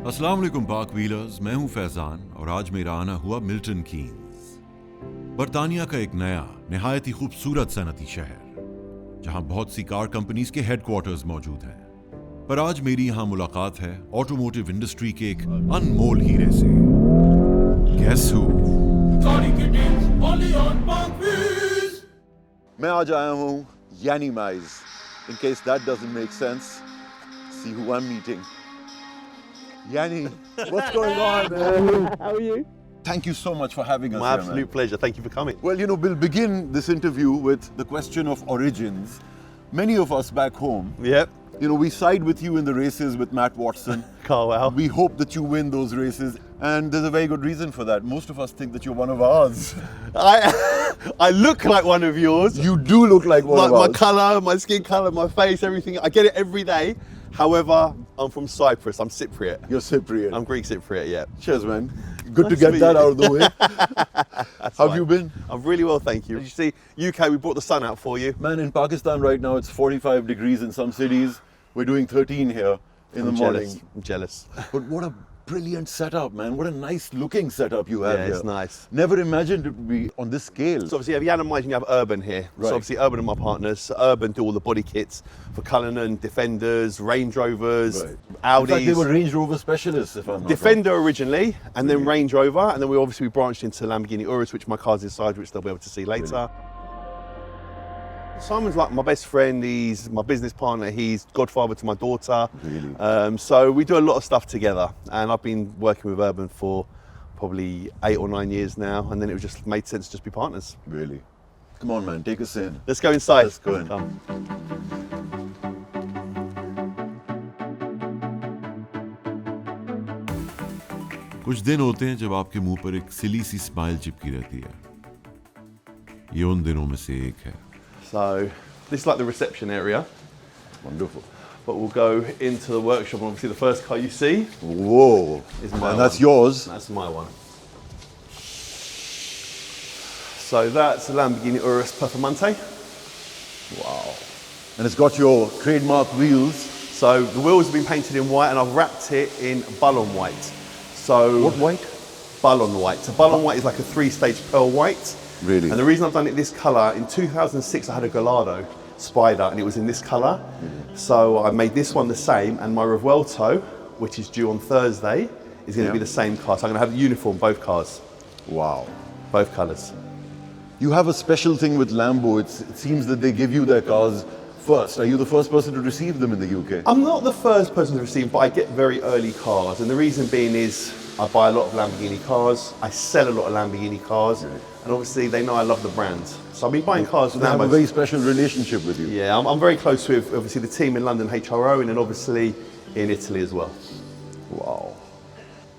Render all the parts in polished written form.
अस्सलाम वालेकुम पाक व्हीलर्स, मैं हूं फैजान और आज मेरा आना हुआ मिल्टन कीन्स, बरतानिया का एक नया निहायत ही खूबसूरत सनती शहर जहां बहुत सी कार कंपनीज के हेडक्वार्टर्स मौजूद हैं। पर आज मेरी यहां मुलाकात है ऑटोमोटिव इंडस्ट्री के एक अनमोल हीरे से। Guess who? मैं आज आया हूं यानी mine's. In case that doesn't make sense, see who I'm meeting. Yanni, what's going on, man? How are you? Thank you so much for having us My here, absolute man. pleasure. Thank you for coming. Well, we'll begin this interview with the question of origins. Many of us back home, Yep. we side with you in the races with Matt Watson. Carwell. We hope that you win those races, and there's a very good reason for that. Most of us think that you're one of ours. I look like one of yours. You do look like one of My ours. colour, my skin colour, my face, everything. I get it every day. However, I'm from Cyprus. I'm Cypriot. You're Cypriot. I'm Greek Cypriot, yeah. Cheers, man. Good to Nice get to that meet out of the way. How have fine. you been? I'm really well, thank you. As you see, UK, we brought the sun out for you. Man, in Pakistan right now, it's 45 degrees in some cities. We're doing 13 here in the morning. I'm jealous. But what a brilliant setup, man. What a nice looking setup you have Yeah, here. it's nice. Never imagined it would be on this scale. So obviously you have Jan and Mike and you have Urban here. Right. So obviously Urban are my partners. Urban do all the body kits for Cullinan, Defenders, Range Rovers, Right. Audis. In fact, they were Range Rover specialists, if I'm not Defender originally, and then Range Rover, and then we branched into Lamborghini Urus, which my car's inside, which they'll be able to see later. Simon's like my best friend, he's my business partner, he's godfather to my daughter. Really? So we do a lot of stuff together, and I've been working with Urban for probably 8 or 9 years now, and then it just made sense to just be partners. Really? Come on, man. Take us in. Let's go inside. Let's go in. Come. कुछ दिन होते हैं जब आपके मुंह पर एक सिली सी smile चिपकी रहती है। ये उन दिनों में से एक है। So this is like the reception area, Wonderful. but we'll go into the workshop, and obviously the first car you see Whoa. is my And that's one. yours. That's my one. So that's a Lamborghini Urus Performante. Wow. And it's got your trademark wheels. So the wheels have been painted in white, and I've wrapped it in Bullon white. So What white? Bullon white. So Bullon white is like a 3-stage pearl white. Really? And the reason I've done it this colour, in 2006 I had a Gallardo Spider and it was in this colour. So I made this one the same, and my Revuelto, which is due on Thursday, is going to be the same car. So I'm going to have a uniform, both cars, Wow. both colours. You have a special thing with Lambo. It seems that they give you their cars first. Are you the first person to receive them in the UK? I'm not the first person to receive, but I get very early cars, and the reason being is I buy a lot of Lamborghini cars, I sell a lot of Lamborghini cars, and obviously they know I love the brand. So I've been buying cars So with they have a Lambos. very special relationship with you. Yeah, I'm very close with obviously the team in London, HRO, and then obviously in Italy as well. Wow.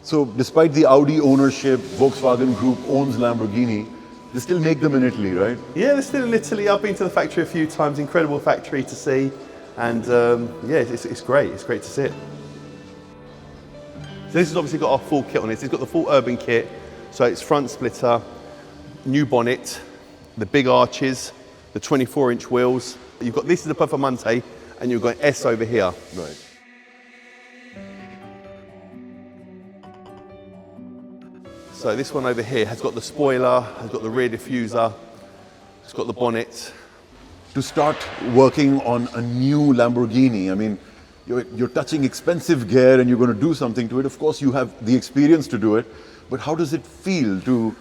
So despite the Audi ownership, Volkswagen Group owns Lamborghini, they still make them in Italy, right? Yeah, they're still in Italy. I've been to the factory a few times, incredible factory to see, and yeah, it's great. It's great to see it. So this has obviously got our full kit on it. It's got the full Urban kit, so it's front splitter, new bonnet, the big arches, the 24-inch wheels. You've got this is the Performante, and you've got S over here. Right. So this one over here has got the spoiler, has got the rear diffuser, it's got the bonnet. To start working on a new Lamborghini, I mean, you're touching expensive gear and you're going to do something to it. Of course, you have the experience to do it, but how does it feel to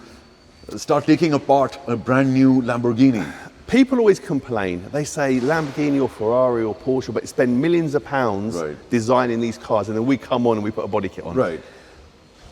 start taking apart a brand new Lamborghini? People always complain. They say Lamborghini or Ferrari or Porsche, but spend millions of pounds Right. designing these cars, and then we come on and we put a body kit on. Right.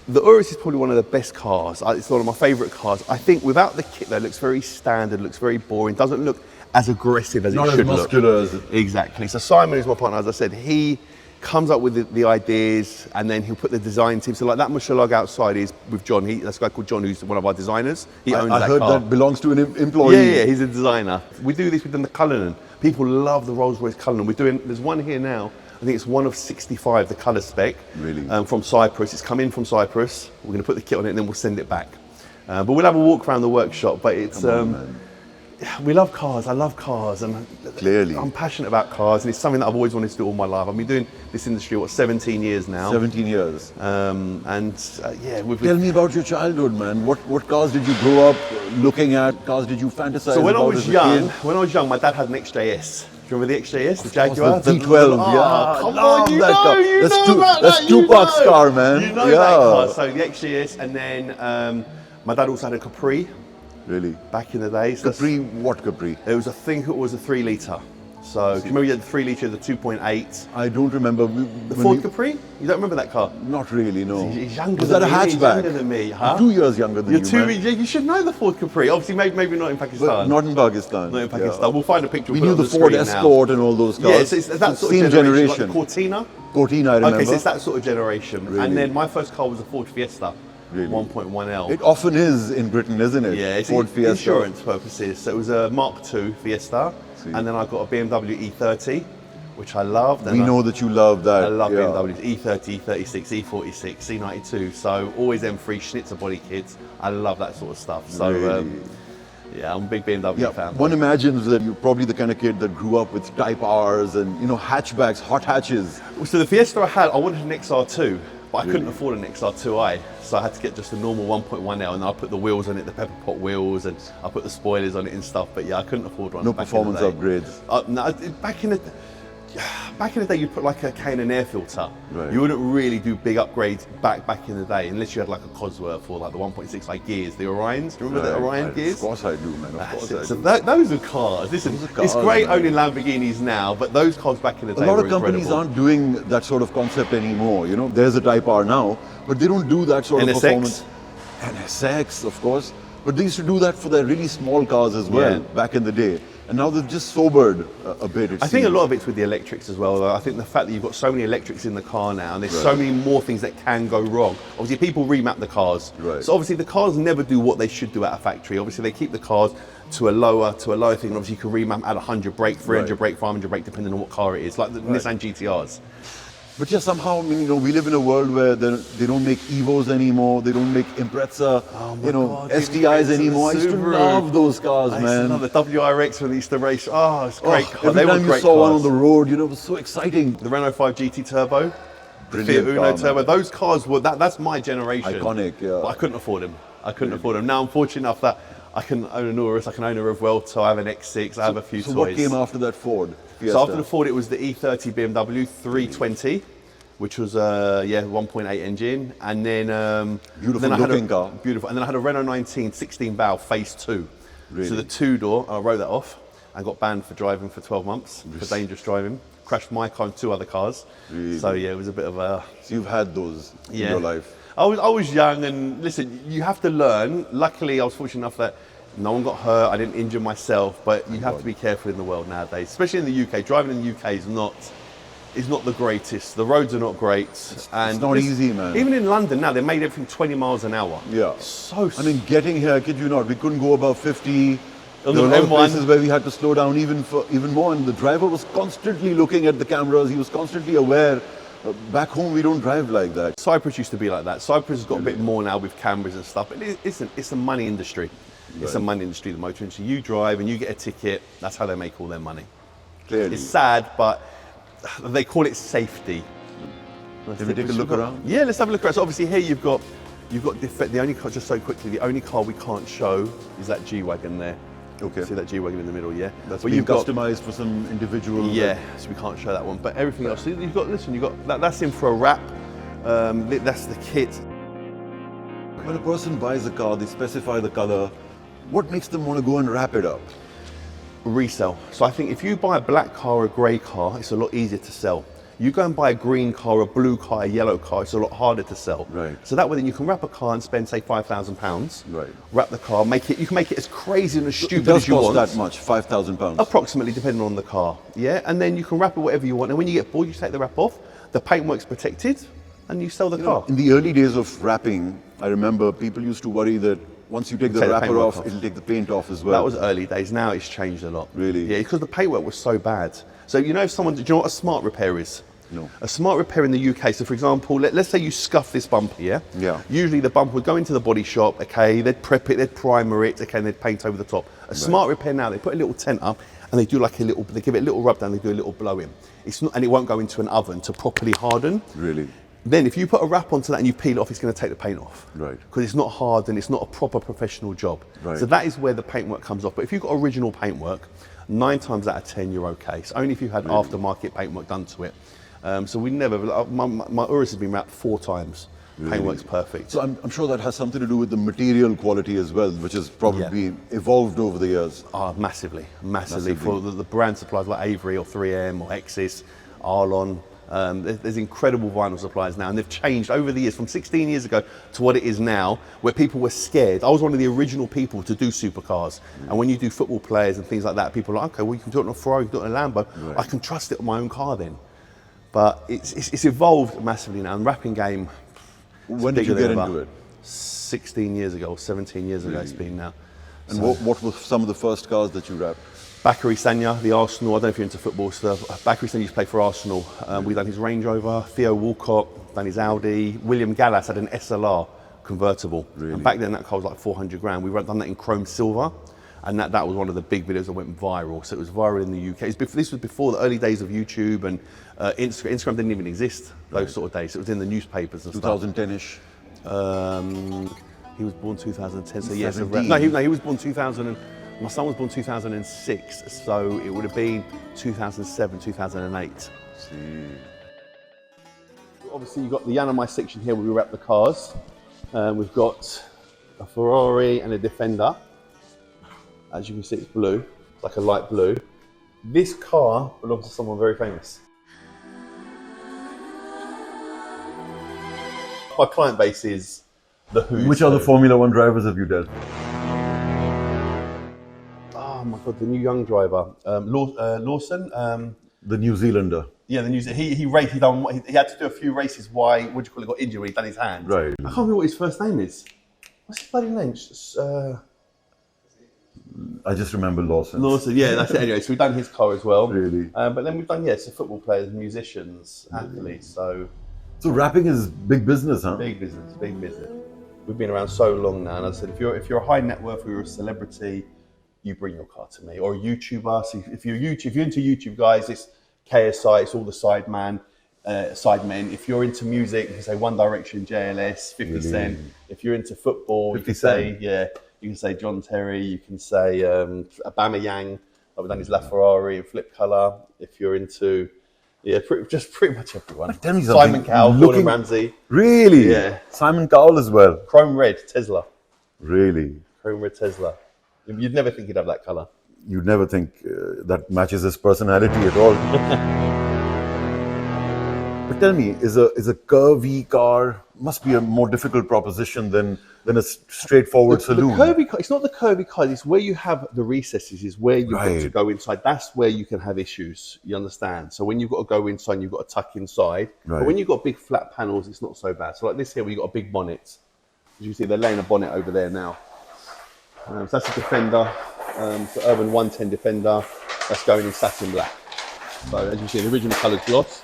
The Urus is probably one of the best cars. It's one of my favourite cars. I think without the kit, though, it looks very standard, looks very boring, doesn't look as aggressive as Not it as should muscular look. as it. Exactly. So Simon, who's my partner, as I said, he comes up with the ideas, and then he'll put the design team. So like that Michelin outside is with John. That's a guy called John, who's one of our designers. He owns I that heard car. that belongs to an employee. Yeah, he's a designer. We do this within the Cullinan. People love the Rolls-Royce Cullinan. there's one here now. I think it's one of 65, the colour spec. Really? From Cyprus. It's come in from Cyprus. We're going to put the kit on it and then we'll send it back. But we'll have a walk around the workshop. But it's Come on, man. we love cars. I love cars, and Clearly. I'm passionate about cars, and it's something that I've always wanted to do all my life. I've been doing this industry 17 years now. 17 years. Yeah, Tell me about your childhood, man. What cars did you grow up looking at? Cars did you fantasize so when about I was as a young, kid? my dad had an XJS. Do you remember the XJS, the Of Jaguar? course, the V12, yeah. Come Love on, you that know, car. you That's know about that's that, you Tupac's know. car, man. You know Yeah. that car. So the XJS, and then my dad also had a Capri Really? back in the day. So Capri, what Capri? it was, I think it was a 3 litre. So do you remember you had the 3 litre, the 2.8? I don't remember. The Ford Capri? You don't remember that car? Not really, no. He's younger Was than that a me. He's hatchback? younger than me, huh? 2 years younger than You're you, two. man. Yeah, you should know the Ford Capri. Obviously, maybe not in Pakistan. But not in Pakistan. Not in Pakistan. Yeah. We'll find a picture. We we'll knew put the it on Ford screen now. Escort and all those cars. Yeah, it's that sort Same of generation. Like the Cortina? Cortina, I remember. Okay, so it's that sort of generation. Really? And then my first car was a Ford Fiesta, Really? 1.1L. It often is in Britain, isn't it? Yeah, it's Ford Fiesta. insurance purposes. So it was a Mark II Fiesta, See. and then I got a BMW E30, which I loved. We know that you love that. I love yeah. BMWs, E30, E36, E46, C92, so always M3 Schnitzer body kits. I love that sort of stuff. So Really? yeah, I'm a big BMW Yeah, fan. one imagines that you're probably the kind of kid that grew up with Type Rs and hatchbacks, hot hatches. So the Fiesta I wanted an XR2, but I couldn't Really? afford an XR2i, so I had to get just a normal 1.1L, and I put the wheels on it, the pepper pot wheels, and I put the spoilers on it and stuff. But yeah, I couldn't afford one. No back in the performance day. upgrades. No, back in the day, you'd put like a K&N air filter. Right. You wouldn't really do big upgrades back in the day, unless you had like a Cosworth or like the 1.6 like gears, the Orions. Do you remember the Orion gears? Of course I do, man. Of That's course it. I So do. those are cars. Listen, Those are it's cars, great man. owning Lamborghinis now, but those cars back in the A day lot were of companies incredible. aren't doing that sort of concept anymore. There's a Type R now, but they don't do that sort of NSX? performance. NSX, of course. But they used to do that for their really small cars as well Yeah. back in the day. And now they've just sobered a bit, it I think a seems. lot of it's with the electrics as well, though. I think the fact that you've got so many electrics in the car now, and there's so many more things that can go wrong. Obviously, people remap the cars. Right. So obviously, the cars never do what they should do at a factory. Obviously, they keep the cars to a lower thing. And obviously, you can remap at 100 brake, 300 Right. brake, 500 brake, depending on what car it is, like the Nissan GTRs. But yeah, somehow, we live in a world where they don't make Evos anymore, they don't make Impreza, God, the STIs Impreza, anymore. I the used to Subaru. love those cars, I used to man. love the WRX when they used to race. Oh, it's a great car. Every They were time you great saw one cars. on the road, it was so exciting. The Renault 5 GT Turbo, the Fiat Brilliant Uno car, Turbo, man. those cars were, that's my generation. Iconic, yeah. But I couldn't afford them. I couldn't afford them. Now I'm fortunate enough that I can own an Urus, I can own a Revuelto, I have an X6, I have a few So toys. what came after that Ford Fiesta? So after the Ford, it was the E30 BMW 320, which was 1.8 engine, and then Beautiful then I had looking car. Beautiful, and then I had a Renault 19 16 valve Phase 2. Really? So the 2-door, I wrote that off and got banned for driving for 12 months for dangerous driving. Crashed my car and 2 other cars. Really? So yeah, it was a bit of a So you've had those in your life. I was young, and listen, you have to learn. Luckily, I was fortunate enough that no one got hurt. I didn't injure myself, but you have to be careful in the world nowadays, especially in the UK. Driving in the UK is not the greatest. The roads are not great, and it's not easy, man. Even in London now, they made everything 20 miles an hour. Yeah. So. I mean, getting here, I kid you not, we couldn't go above 50. On There the were a lot of M1. places where we had to slow down even more, and the driver was constantly looking at the cameras. He was constantly aware. Back home, we don't drive like that. Cyprus used to be like that. Cyprus has got a bit more now with cameras and stuff, but it's a money industry. It's a money industry, the motor industry. You drive and you get a ticket. That's how they make all their money. Clearly. It's sad, but they call it safety. Can we take a look around? Yeah, let's have a look around. So obviously here you've got the only car, just so quickly, the only car we can't show is that G-Wagon there. Okay. See that G-Wagon in the middle, yeah? That's But been you've got, customized for some individual. yeah, so we can't show that one. But everything else, so you've got that's in for a wrap. That's the kit. When a person buys a car, they specify the color. What makes them want to go and wrap it up? Resell. So I think if you buy a black car or a grey car, it's a lot easier to sell. You go and buy a green car, a blue car, a yellow car, it's a lot harder to sell. Right. So that way then you can wrap a car and spend, say, £5,000. Right. Wrap the car, you can make it as crazy and as It stupid does as you cost want. that much, £5,000. Approximately, depending on the car. Yeah, and then you can wrap it whatever you want. And when you get bored, you take the wrap off, the paintwork's protected, and you sell the car. In the early days of wrapping, I remember people used to worry that once you take the Take the wrapper paintwork off, off. it'll take the paint off as well. That was early days. Now it's changed a lot. Really? Yeah, because the paintwork was so bad. So you know, if someone, do you know what a smart repair is? No. A smart repair in the UK, so for example, let's say you scuff this bumper, yeah? Yeah. Usually the bumper would go into the body shop, okay, they'd prep it, they'd primer it, okay, and they'd paint over the top. A smart repair now, they put a little tent up and they do like they give it a little rub down, they do a little blow in. It's not, and it won't go into an oven to properly harden. Really? Then if you put a wrap onto that and you peel it off, it's going to take the paint off. Right. Because it's not hard and it's not a proper professional job. Right. So that is where the paintwork comes off. But if you've got original paintwork, 9 times out of 10 you're okay. It's only if you had aftermarket paintwork done to it. So we never, my Urus has been wrapped 4 times. Paintwork's perfect. So I'm sure that has something to do with the material quality as well, which has probably evolved over the years. Massively. For the brand suppliers like Avery or 3M or Exis, Arlon. There's incredible vinyl suppliers now, and they've changed over the years from 16 years ago to what it is now, where people were scared. I was one of the original people to do supercars, and when you do football players and things like that, people are like, okay, well, you can do it on a Ferrari, you can do it on a Lambo. Right. I can trust it on my own car then. But it's evolved massively now, and wrapping game. When did you get into it? 16 years ago or 17 years ago it's been now. And what were some of the first cars that you wrapped? Bakary Sagna, the Arsenal, I don't know if you're into football stuff. Bakary Sagna used to play for Arsenal. We've done his Range Rover, Theo Walcott, done his Audi. William Gallas had an SLR convertible. Really? And back then that car was like 400 grand. We done that in chrome silver. And that was one of the big videos that went viral. So it was viral in the UK. This was before the early days of YouTube and Instagram. Instagram didn't even exist those sort of days. It was in the newspapers and 2010-ish. stuff. He was born 2010, so yes. 17. He was born 2000. My son was born 2006, so it would have been 2007, 2008. See. Obviously, you've got the Yanamai section here where we wrap the cars. We've got a Ferrari and a Defender. As you can see, it's blue. It's like a light blue. This car belongs to someone very famous. My client base is the Who's Which other Formula One drivers have you dealt with? Oh my God, the new young driver, Lawson. The New Zealander. Yeah, the news. He raced. He had to do a few races. Why? What do you call it? Got injured when he done his hand. Right. I can't remember what his first name is. What's his bloody name? I just remember Lawson. Lawson. Yeah, that's it. Anyway, so we've done his car as well. Really? But then we've done so football players, musicians, athletes. So rapping is big business, huh? big business. We've been around so long now, and I said if you're a high net worth or you're a celebrity, you bring your car to me, or a YouTuber. So if you're into YouTube, guys, it's KSI, it's all the sidemen. If you're into music, you can say One Direction, JLS, 50 Cent. If you're into football, you can say you can say John Terry. You can say Aubameyang. I've done his LaFerrari in flip colour. If you're into pretty much everyone. Tell me something. Simon Cowell, Gordon Ramsay. Really? Yeah. Simon Cowell as well. Chrome red Tesla. Really? Chrome red Tesla. You'd never think he'd have that colour. You'd never think that matches his personality at all. But tell me, is a curvy car must be a more difficult proposition than a straightforward saloon? The curvy car, it's not the curvy car, it's where you have the recesses, is where you've got to go inside. That's where you can have issues, you understand? So when you've got to go inside, you've got to tuck inside. Right. But when you've got big flat panels, it's not so bad. So like this here, we've got a big bonnet. As you can see, they're laying a bonnet over there now. So that's a Defender, so Urban 110 Defender. That's going in satin black. So as you see, the original colour's gloss.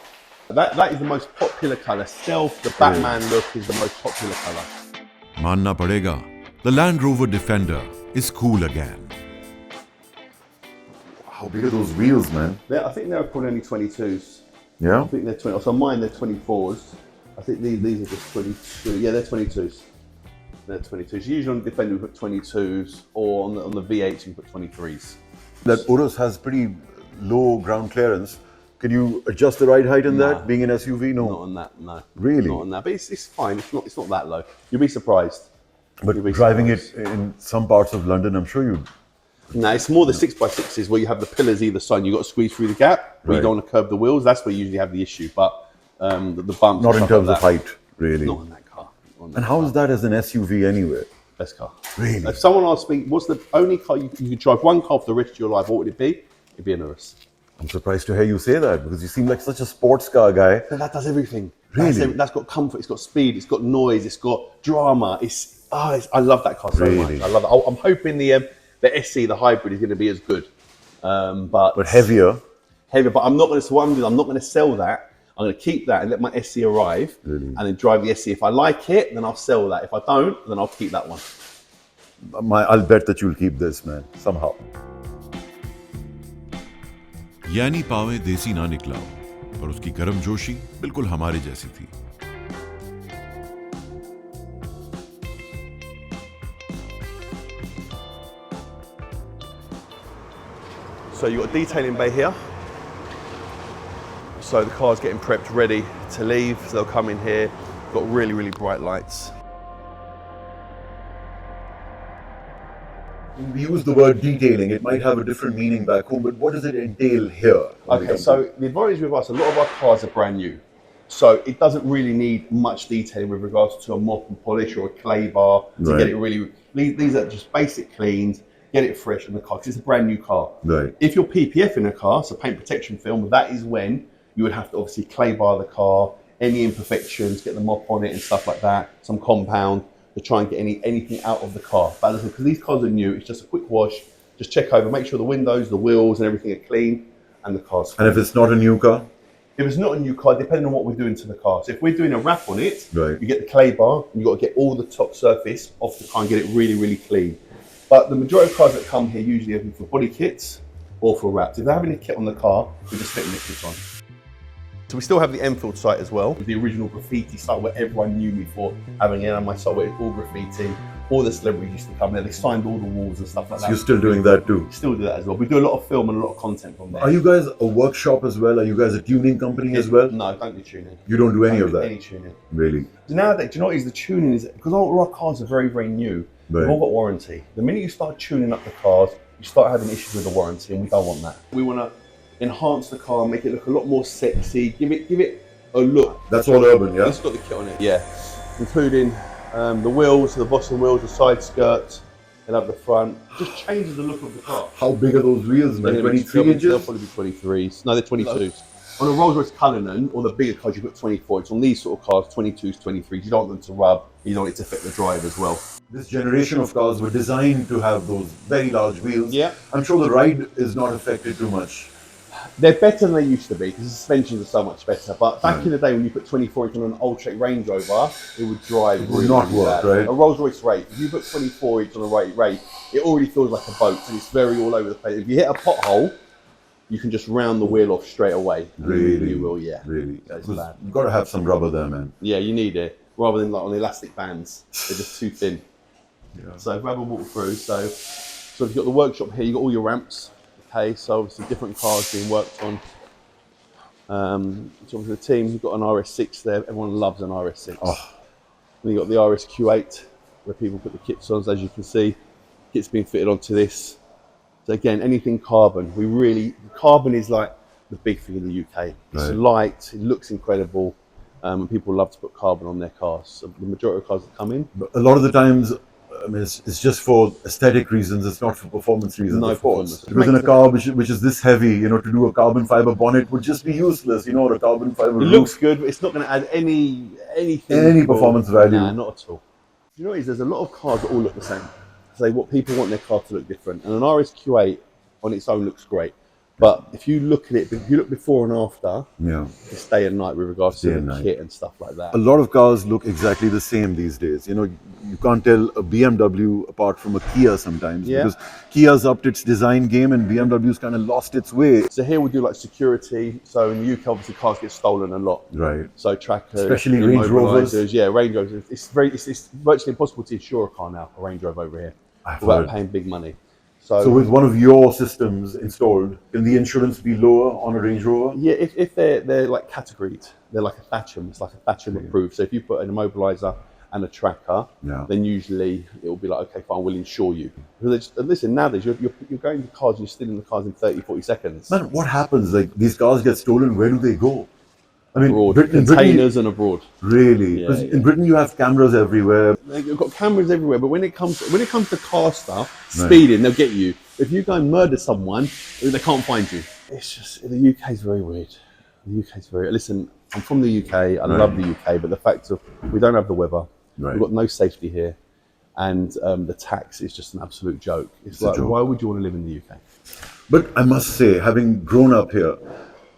That is the most popular colour. Stealth, the Batman look is the most popular colour. Manna padega, the Land Rover Defender is cool again. How big are those wheels, man? I think they're probably only 22s. Yeah? I think they're 20. So mine, they're 24s. I think these are just 22. Yeah, they're 22s. They're 22s. Usually on the Defender we put 22s, or on the V8s we put 23s. That Urus has pretty low ground clearance. Can you adjust the ride height in that, being an SUV? No. Not on that, no. Really? Not on that, but it's fine. It's not that low. You'll be surprised. But driving it in some parts of London, I'm sure you'd... No, it's more the 6x6s where you have the pillars either side. You've got to squeeze through the gap. Where you don't want to curb the wheels. That's where you usually have the issue. But the bumps... Not in terms of height, really. Not on that car. And how is that as an SUV anyway? Best car. Really? If someone asked me, what's the only car you could drive one car for the rest of your life, what would it be? It'd be an Urus. I'm surprised to hear you say that, because you seem like such a sports car guy. But that does everything. Really? That's got comfort, it's got speed, it's got noise, it's got drama. I love that car so much. I love it. I'm hoping the SC, the hybrid, is going to be as good. But heavier. Heavier, but I'm not going to sell that. I'm going to keep that and let my SE arrive, Really? and then drive the SE. If I like it, then I'll sell that. If I don't, then I'll keep that one. I'll bet that you'll keep this, man, somehow. यानी पावे देसी ना निकला पर उसकी गर्मजोशी बिल्कुल हमारे जैसी थी। So you've got a detailing bay here. So the car's getting prepped, ready to leave. So they'll come in here. Got really, really bright lights. We use the word detailing. It might have a different meaning back home, but what does it entail here? Okay, so the advantage with us, a lot of our cars are brand new. So it doesn't really need much detailing with regards to a mop and polish or a clay bar to get it really. These are just basic cleans, get it fresh in the car, because it's a brand new car. Right. If you're PPF in a car, so paint protection film, that is when you would have to obviously clay bar the car, any imperfections, get the mop on it and stuff like that, some compound to try and get anything out of the car. But listen, because these cars are new, it's just a quick wash, just check over, make sure the windows, the wheels and everything are clean and the car's fine. And if it's not a new car? If it's not a new car, depending on what we're doing to the car. So if we're doing a wrap on it, Right. you get the clay bar and you've got to get all the top surface off the car and get it really, really clean. But the majority of cars that come here usually are for body kits or for wraps. If they're having a kit on the car, we're just fitting the kits on. So we still have the Enfield site as well, the original graffiti site where everyone knew me for having it on my site where it's all graffiti. All the celebrities used to come there, they signed all the walls and stuff like that. So you're still doing that too? Still do that as well. We do a lot of film and a lot of content from there. Are you guys a workshop as well? Are you guys a tuning company as well? No, don't do tuning. You don't do any of that? Any tuning. Really? So nowadays, do you know what is the tuning is? Because all our cars are very, very new, Right. they've all got warranty. The minute you start tuning up the cars, you start having issues with the warranty, and we don't want that. We want to enhance the car, make it look a lot more sexy, give it a look. That's all urban, yeah? It's got the kit on it, yeah. Including the wheels, the bottom wheels, the side skirts, and up the front. Just changes the look of the car. How big are those wheels, man? 23 inches? They'll probably be 23s. No, they're 22s. On a Rolls Royce Cullinan, or the bigger cars, you put 24. It's on these sort of cars, 22s, 23s. You don't want them to rub. You don't want it to affect the drive as well. This generation of cars were designed to have those very large wheels. Yeah. I'm sure the ride is not affected too much. They're better than they used to be because the suspensions are so much better. But back in the day when you put 24 inch on an old Trek Range Rover, it would drive really not really work, bad. right? A Rolls Royce Wraith, if you put 24 inch on a Wraith, it already feels like a boat and it's very all over the place. If you hit a pothole, you can just round the wheel off straight away. Really? You will, yeah. Really? That's You've bad. got to have some rubber there, man. Yeah, you need it rather than like on the elastic bands. They're just too thin. Yeah. So grab a walk through. So you've got the workshop here. You've got all your ramps. Okay, so obviously different cars being worked on. So for the team, you've got an RS6 there. Everyone loves an RS6. Oh. Then you've got the RSQ8 where people put the kits on. As you can see, kits being fitted onto this. So again, anything carbon. Carbon is like the big thing in the UK. It's Right. light, it looks incredible, and people love to put carbon on their cars. So the majority of cars that come in. But a lot of the times, I mean, it's just for aesthetic reasons. It's not for performance reasons. No, of course. performance. Because in a car which is this heavy, to do a carbon fiber bonnet would just be useless. Or a carbon fiber It roof. looks good, but it's not going to add anything. Any performance value. Nah, not at all. You know what it is? There's a lot of cars that all look the same. So what people want their car to look different. And an RSQ8 on its own looks great. But if you look at it, if you look before and after, Yeah. it's day and night with regards to Day the and night. kit and stuff like that. A lot of cars look exactly the same these days. You can't tell a BMW apart from a Kia sometimes Yeah. because Kia's upped its design game and BMW's kind of lost its way. So here we do like security. So in the UK, obviously cars get stolen a lot. Right. So trackers, Especially Range Rovers. immobilizers. Yeah, Range Rovers. It's virtually impossible to insure a car now, a Range Rover over here, I've without heard. paying big money. So with one of your systems installed, can the insurance be lower on a Range Rover? Yeah, if they're like categoried, they're like a Thatcham. It's like a Thatcham approved. So if you put an immobilizer and a tracker, Yeah. then usually it will be like, okay, fine, we'll insure you. Because listen, nowadays you're going to cars and you're stealing the cars in 30, 40 seconds. Man, what happens? Like these cars get stolen, where do they go? I mean, Abroad, in Britain, containers and abroad. really? Yeah, Because yeah. in Britain you have cameras everywhere. You've got cameras everywhere, but when it comes to car stuff, speeding, they'll get you. If you go and murder someone, they can't find you. It's just the UK is very weird. The UK is very. Listen, I'm from the UK. I love the UK, but the fact of we don't have the weather. Right. We've got no safety here, and the tax is just an absolute joke. It's a like, joke. why would you want to live in the UK? But I must say, having grown up here,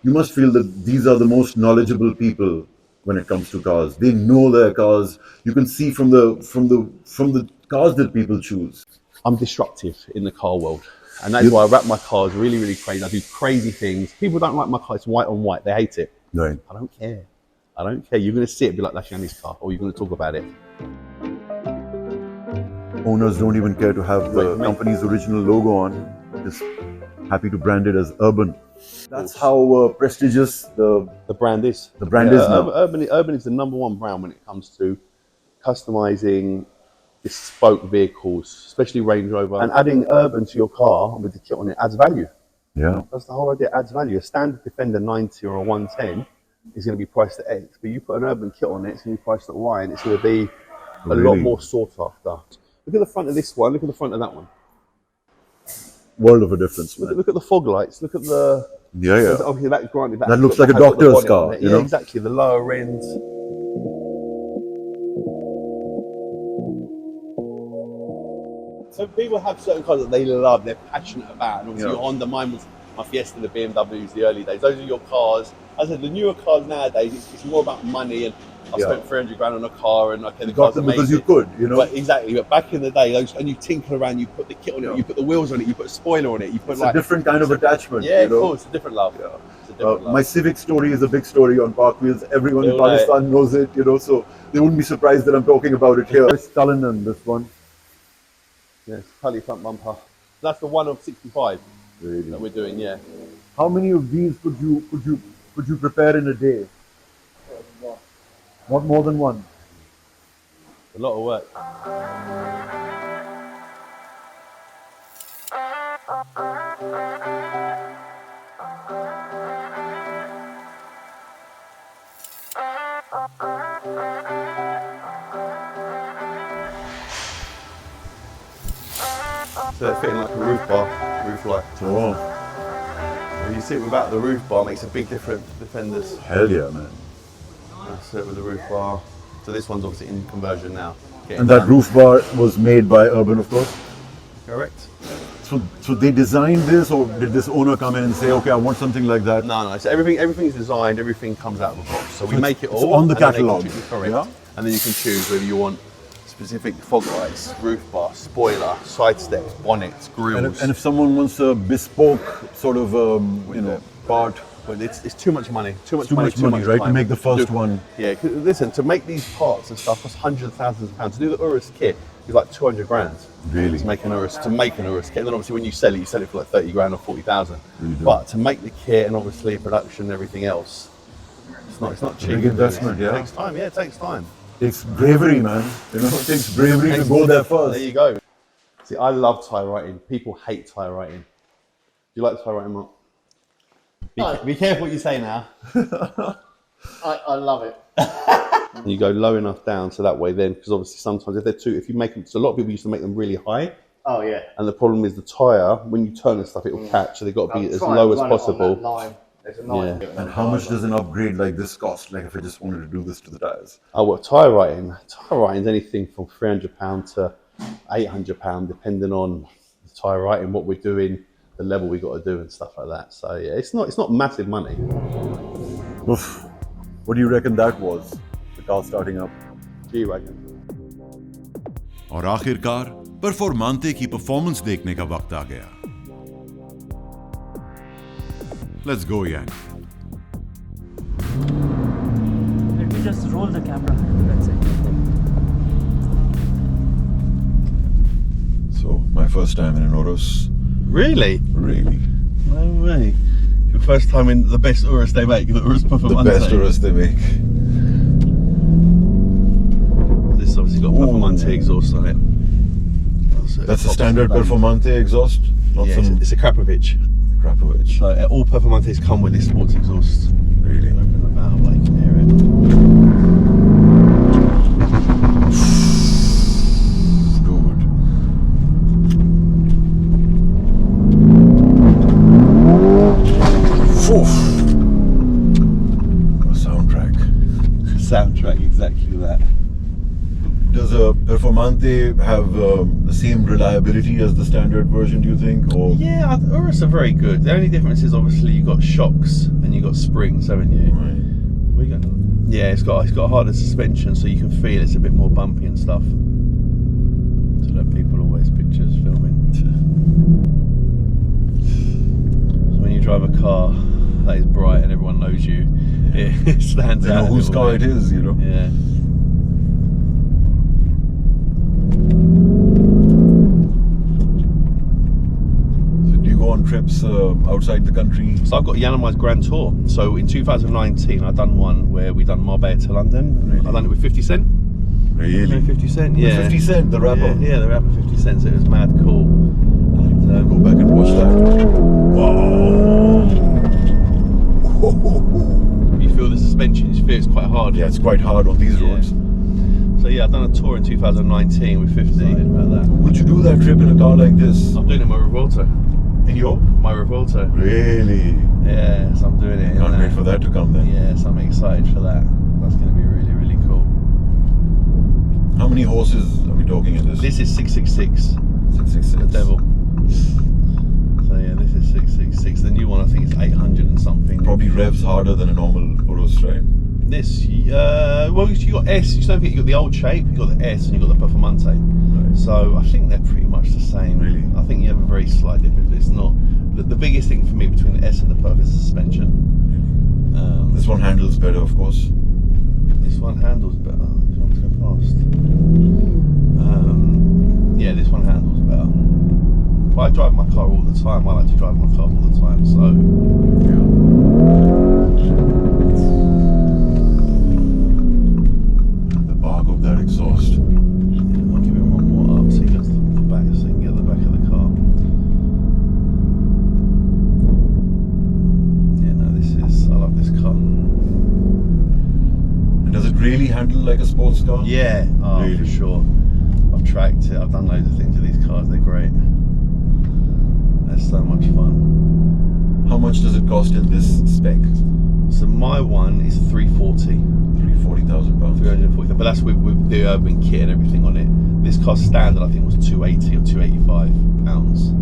you must feel that these are the most knowledgeable people when it comes to cars. They know their cars. You can see from the cars that people choose. I'm disruptive in the car world. And that's why I wrap my cars really, really crazy. I do crazy things. People don't like my car. It's white on white. They hate it. Right. I don't care. I don't care. You're going to see it and be like, that's Yanni's car. Or you're going to talk about it. Owners don't even care to have the company's original logo on. Just happy to brand it as Urban. That's how prestigious the brand is. The brand is now. Urban is the #1 brand when it comes to customizing bespoke vehicles, especially Range Rover. And adding Urban to your car with the kit on it adds value. Yeah. That's the whole idea. It adds value. A standard Defender 90 or a 110 is going to be priced at X, but you put an Urban kit on it, it's going to be priced at Y, and it's going to be a lot more sought after. Look at the front of this one. Look at the front of that one. World of a difference, man. Look at the fog lights. Look at the... Yeah. Obviously, that granted, that looks like a doctor's car, you know? Exactly. The lower end. So people have certain cars that they love, they're passionate about, and obviously your Honda, mine was my Fiesta, the BMWs, the early days. Those are your cars. As I said, the newer cars nowadays, it's more about money, and I spent 300 grand on a car, and okay, the car's amazing. Because you could, you know. But exactly, but back in the day, and you tinker around, you put the kit on it, you put the wheels on it, you put a spoiler on it, you put a different kind of attachment. Yeah, of course, it's a different love. Yeah. It's a different love. My Civic story is a big story on Parkwheels. Everyone in Pakistan knows it, you know, so they wouldn't be surprised that I'm talking about it here. It's Cullinan, this one. Yes, Cully front bumper. That's the one of 65 that we're doing, yeah. How many of these could you prepare in a day? Not more than one. A lot of work. So they're fitting like a roof light. Oh. When you sit without the roof bar, it makes a big difference. Defenders. Hell yeah, man. That's it with the roof bar. So this one's obviously in conversion now. And that roof bar was made by Urban, of course? Correct. So they designed this, or did this owner come in and say, okay, I want something like that? No. So everything's designed, everything comes out of the box. So we make it all. It's on the catalogue. Correct. Yeah? And then you can choose whether you want specific fog lights, roof bar, spoiler, side steps, bonnets, grills. And if someone wants a bespoke sort of, part. Well, it's too much money. Too much money, right? time. To make the first one. Yeah, listen, to make these parts and stuff costs hundreds of thousands of pounds. To do the Urus kit is like 200 grand. Really? To make an Urus kit. And then obviously when you sell it for like 30 grand or 40,000. But to make the kit and obviously production and everything else, it's not cheap. Big investment, It takes time, it takes time. It takes bravery, man. You know, it takes bravery to go there first. There you go. See, I love tie writing. People hate tie writing. Do you like tie writing, Mark? Be careful what you say now. I love it. You go low enough down so that way then, because obviously sometimes if you make them, so a lot of people used to make them really high. Oh yeah. And the problem is the tyre, when you turn and stuff, it will catch, so they've got to be as low as possible. There's a line. Yeah. And how much does an upgrade like this cost? Like if I just wanted to do this to the tires? Oh, what, tyre writing? Tyre writing is anything from £300 to £800, depending on the tyre writing, what we're doing, the level we got to do and stuff like that. So yeah, it's not massive money. Oof. What do you reckon that was? The car starting up? G-Wagon. और आखिरकार परफॉर्मांते की performance देखने का वक्त आ गया. Let's go, Yang. Let me just roll the camera. That's it. So, my first time in an Urus. Really? Really. No way. Your first time in the best Urus they make, the Urus Performante. The best Urus they make. This obviously got Performante exhaust on it. That's a standard Performante exhaust? Not it's a Krapovic. Krapovic. So all Performantes come with this sports exhaust. Really? Open the valve, like you can hear it. Dude. Oof. A soundtrack. Soundtrack, exactly that. Does a Performante have the same reliability as the standard version, do you think? Or Yeah, Urus are very good. The only difference is obviously you've got shocks and you've got springs, haven't you? Right. We got, yeah, it's got harder suspension, so you can feel it's a bit more bumpy and stuff. So that people always pictures filming. So when you drive a car that is bright and everyone knows you, it stands They out. know whose car it is, you know? Yeah. On trips outside the country. So I've got Yanamai's Grand Tour. So in 2019 I've done one where we done Marbella to London. Really? I done it with 50 Cent. Really? 50 Cent, yeah. 50 Cent, the rapper. Yeah, the rapper 50 Cent, so it was mad cool. And, Go back and watch that. Wow. you feel the suspension, you feel it's quite hard. Yeah, it's quite hard on these roads. So yeah, I've done a tour in 2019 with 50. About that. Would you do that trip in a car like this? I'm doing it in my Revolto. In your? My Revolto. Really? Yeah, so I'm doing it. Can't wait for that to come then. Yeah, so I'm excited for that. That's going to be really, really cool. How many horses are we talking in this? This is 666. 666. The Devil. So yeah, this is 666. The new one I think is 800 and something. Probably revs harder than a normal Urus, right? This, well, you got S. You don't forget you got the old shape, you got the S, and you got the Performante. Right. So I think they're pretty much the same. Really? I think you have a very slight difference. But it's not. The biggest thing for me between the S and the Perf is the suspension. This one handles better, of course. This one handles better. This one's go past. Yeah, this one handles better. But I drive my car all the time. I like to drive my car all the time. So. Yeah. The bark of that exhaust. I'll give it one more up so you get the back, so you can get the back of the car. Yeah, no, I love this car. And does it really handle like a sports car? Yeah, Really? for sure. I've tracked it, I've done loads of things with these cars, they're great. They're so much fun. How much does it cost in this spec? So my one is 340. 340,000 pounds. 340, but that's with the urban kit and everything on it. This car standard I think was 280 or 285 pounds.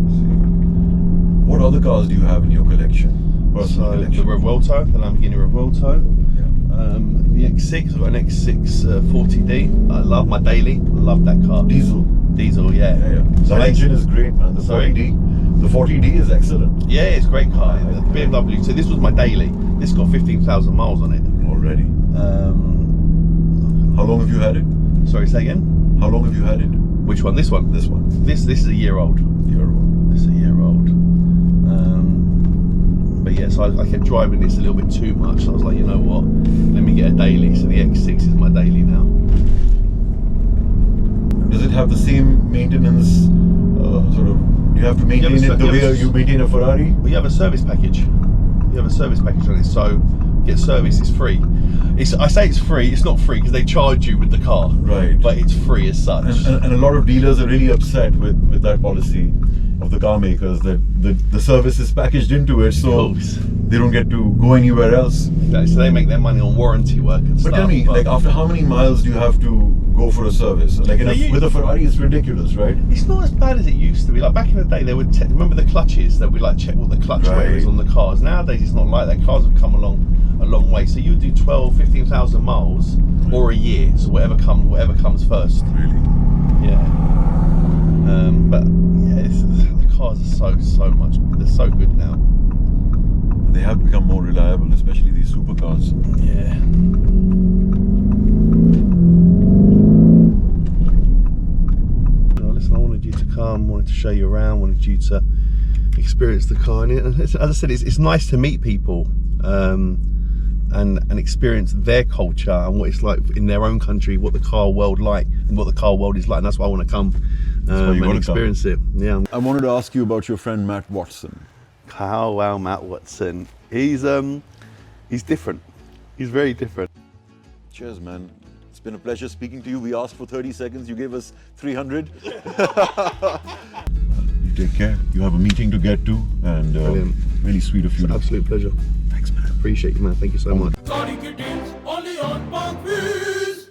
What other cars do you have in your collection? Personal So collection? the Revolto, the Lamborghini Revolto. Yeah. The X6, I've got an X6 40D. I love my daily, love that car. Diesel. Diesel, yeah. Yeah. So That engine is great, man. The Sorry? 40D. The 40D is excellent. Yeah, it's a great car. The BMW. So this was my daily. This got 15,000 miles on it. Already. How long have you had it? Sorry, say again. How long have you had it? Which one? This one. This one. This is a year old. Year old. This is a year old. But yeah, so I kept driving this a little bit too much. So I was like, you know what? Let me get a daily. So the X6 is my daily now. Does it have the same maintenance sort of? You have to maintain it the way you maintain a Ferrari? We have a service package. You have a service package on it. So get service is free. I say it's free. It's not free because they charge you with the car. Right. But it's free as such. And a lot of dealers are really upset with that policy of the car makers that the service is packaged into it, so they don't get to go anywhere else. Exactly. So they make their money on warranty work and stuff. But tell me, like after how many miles do you have to go for a service? Like with a Ferrari, it's ridiculous, right? It's not as bad as it used to be. Like back in the day, they would remember the clutches. They would like check what the clutch wear is on the cars. Nowadays, it's not like that. Cars have come along a long way. So you would do 12, 15,000 miles or a year. So whatever comes first. Really? Yeah. But yeah, the cars are so much. They're so good now. They have become more reliable, especially these supercars. Yeah. Listen, I wanted you to come, wanted to show you around, wanted you to experience the car. And as I said, it's nice to meet people and experience their culture and what it's like in their own country, what the car world like and what the car world is like. And that's why I want to come and experience it. Yeah. I wanted to ask you about your friend Matt Watson. Oh wow, Matt Watson. He's different. He's very different. Cheers, man. It's been a pleasure speaking to you. We asked for 30 seconds. You gave us 300. You take care. You have a meeting to get to, and really sweet of you. Absolute pleasure. Thanks, man. Appreciate you, man. Thank you so much.